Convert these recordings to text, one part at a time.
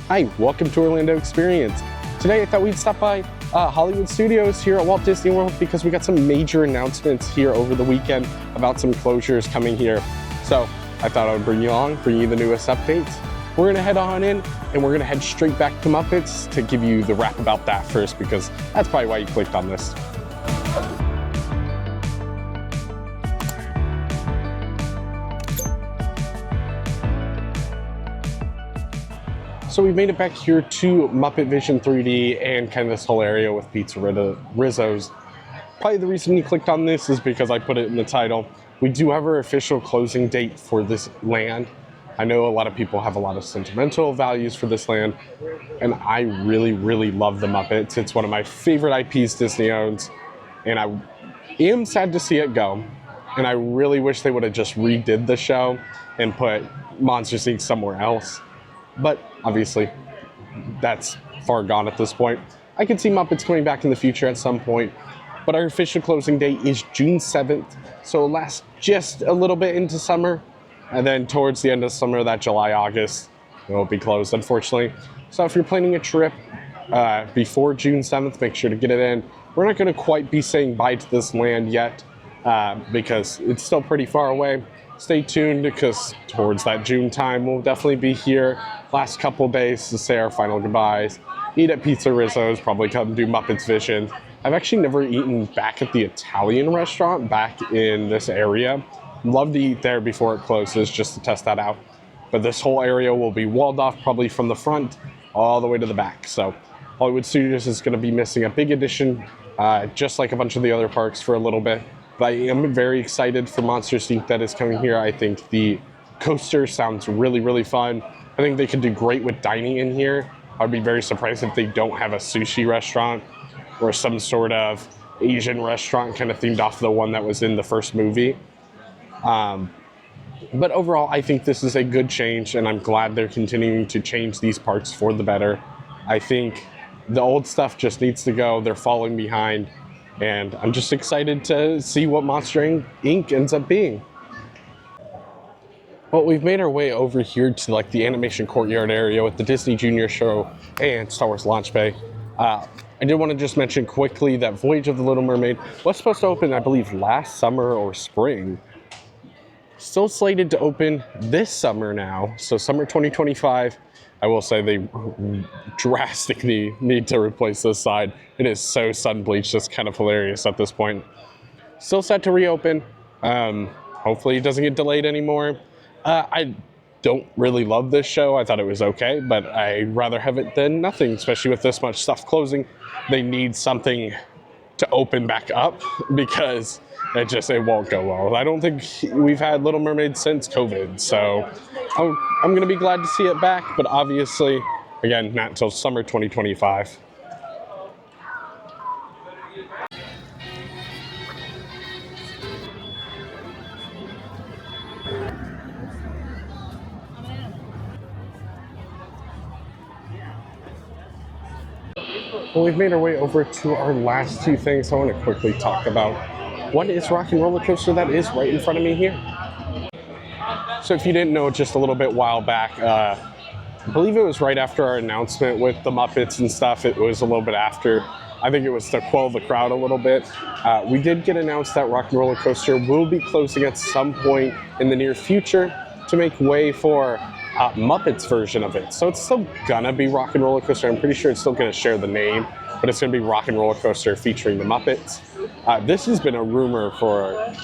Hi, welcome to Orlando Experience. Today I thought we'd stop by Hollywood Studios here at Walt Disney World because we got some major announcements here over the weekend about some closures coming here. So I thought I would bring you the newest updates. We're gonna head on in and we're gonna head straight back to Muppets to give you the wrap about that first, because that's probably why you clicked on this. So we made it back here to Muppet Vision 3D and kind of this whole area with Pizza Rizzo's. Probably the reason you clicked on this is because I put it in the title. We do have our official closing date for this land. I know a lot of people have a lot of sentimental values for this land, and I really, really love the Muppets. It's one of my favorite IPs Disney owns, and I am sad to see it go. And I really wish they would have just redid the show and put Monsters Inc. somewhere else. But obviously, that's far gone at this point. I could see Muppets coming back in the future at some point, but our official closing date is June 7th, so it'll last just a little bit into summer, and then towards the end of summer, that July, August, it will be closed, unfortunately. So if you're planning a trip before June 7th, make sure to get it in. We're not gonna quite be saying bye to this land yet, because it's still pretty far away. Stay tuned, because towards that June time, we'll definitely be here last couple days to say our final goodbyes, eat at Pizza Rizzo's, probably come do Muppets Vision. I've actually never eaten back at the Italian restaurant back in this area. Love to eat there before it closes just to test that out. But this whole area will be walled off probably from the front all the way to the back. So Hollywood Studios is going to be missing a big addition, just like a bunch of the other parks for a little bit. But I am very excited for Monsters Inc. that is coming here. I think the coaster sounds really, really fun. I think they could do great with dining in here. I would be very surprised if they don't have a sushi restaurant or some sort of Asian restaurant kind of themed off the one that was in the first movie. But overall, I think this is a good change, and I'm glad they're continuing to change these parks for the better. I think the old stuff just needs to go. They're falling behind, and I'm just excited to see what Monster Inc. ends up being. Well, we've made our way over here to like the animation courtyard area with the Disney Junior show and Star Wars Launch Bay. I did want to just mention quickly that Voyage of the Little Mermaid was supposed to open, I believe, last summer or spring. Still slated to open this summer now, so summer 2025. I will say they drastically need to replace this side. It is so sun bleached, it's kind of hilarious at this point. Still set to reopen. Hopefully it doesn't get delayed anymore. I don't really love this show. I thought it was okay, but I'd rather have it than nothing, especially with this much stuff closing. They need something to open back up because it won't go well. I don't think we've had Little Mermaid since COVID, so I'm going to be glad to see it back, but obviously, again, not until summer 2025. Well, we've made our way over to our last two things I want to quickly talk about. One is Rock and Roller Coaster that is right in front of me here. So if you didn't know, just a little bit while back, I believe it was right after our announcement with the Muppets and stuff. It was a little bit after. I think it was to quell the crowd a little bit. We did get announced that Rock and Roller Coaster will be closing at some point in the near future to make way for Muppets version of it. So it's still gonna be Rock and Roller Coaster. I'm pretty sure it's still gonna share the name, but it's gonna be Rock and Roller Coaster featuring the Muppets. This has been a rumor for,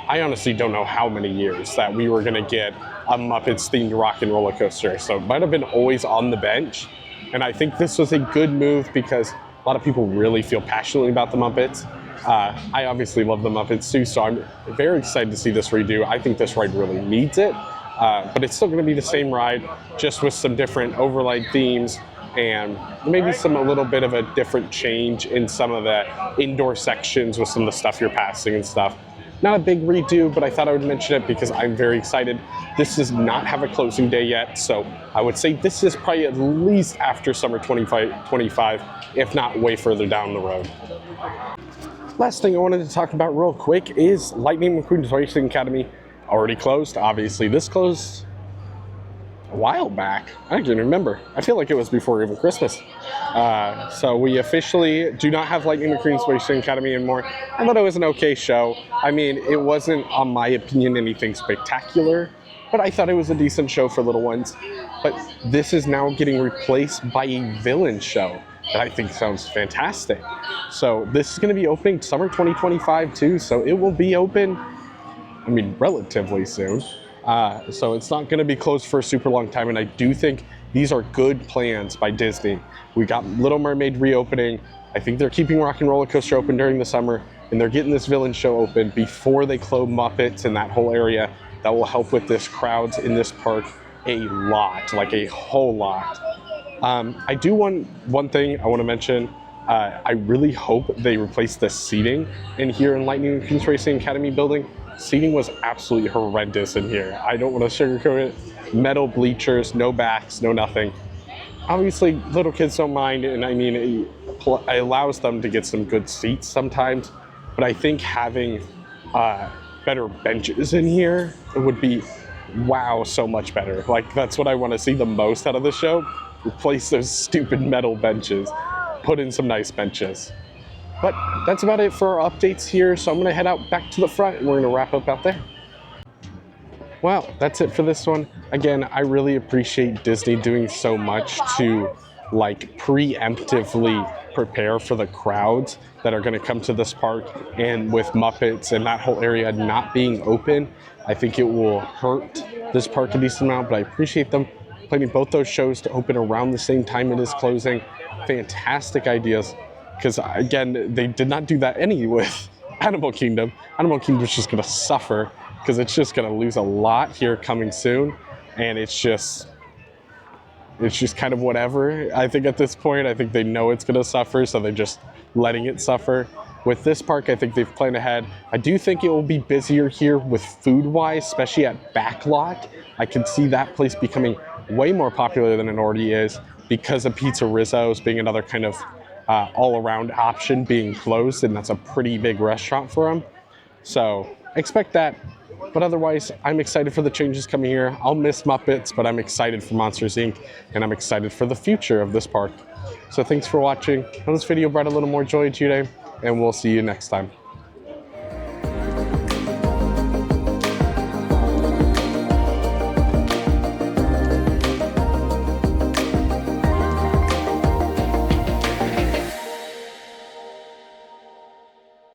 I honestly don't know how many years, that we were gonna get a Muppets themed Rock and Roller Coaster. So it might have been always on the bench. And I think this was a good move because a lot of people really feel passionately about the Muppets. I obviously love the Muppets too, so I'm very excited to see this redo. I think this ride really needs it. But it's still going to be the same ride, just with some different overlaid themes and maybe a little bit of a different change in some of the indoor sections with some of the stuff you're passing and stuff. Not a big redo, but I thought I would mention it because I'm very excited. This does not have a closing day yet, so I would say this is probably at least after summer 25, if not way further down the road. Last thing I wanted to talk about real quick is Lightning McQueen's Racing Academy. Already closed. Obviously this closed a while back. I don't even remember. I feel like it was before even Christmas. So we officially do not have Lightning McQueen's Racing Academy anymore. I thought it was an okay show. I mean, it wasn't, on my opinion, anything spectacular, but I thought it was a decent show for little ones. But this is now getting replaced by a villain show that I think sounds fantastic. So this is going to be opening summer 2025 too, so it will be open, I mean, relatively soon. So it's not going to be closed for a super long time, and I do think these are good plans by Disney. We got Little Mermaid reopening. I think they're keeping Rock and Roller Coaster open during the summer, and they're getting this villain show open before they close Muppets in that whole area. That will help with this crowds in this park a lot, like a whole lot. I do want one thing I want to mention. I really hope they replace the seating in here in Lightning McQueen's Racing Academy building. Seating was absolutely horrendous in here. I don't want to sugarcoat it. Metal bleachers, no backs, no nothing. Obviously, little kids don't mind, and I mean, it allows them to get some good seats sometimes. But I think having better benches in here would be, wow, so much better. Like, that's what I want to see the most out of the show. Replace those stupid metal benches. Put in some nice benches. But that's about it for our updates here. So I'm going to head out back to the front and we're going to wrap up out there. Well, that's it for this one. Again, I really appreciate Disney doing so much to like preemptively prepare for the crowds that are going to come to this park. And with Muppets and that whole area not being open, I think it will hurt this park a decent amount, but I appreciate them planning both those shows to open around the same time it is closing. Fantastic ideas, because again, they did not do that any with Animal Kingdom. Animal Kingdom is just going to suffer because it's just going to lose a lot here coming soon, and it's just kind of whatever. I think at this point, I think they know it's going to suffer, so they're just letting it suffer. With this park, I think they've planned ahead. I do think it will be busier here with food-wise, especially at Backlot. I can see that place becoming way more popular than it already is because of Pizza Rizzo's being another kind of all-around option being closed, and that's a pretty big restaurant for them. So expect that. But otherwise, I'm excited for the changes coming here. I'll miss Muppets, but I'm excited for Monsters, Inc., and I'm excited for the future of this park. So thanks for watching. I hope this video brought a little more joy to you today, and we'll see you next time.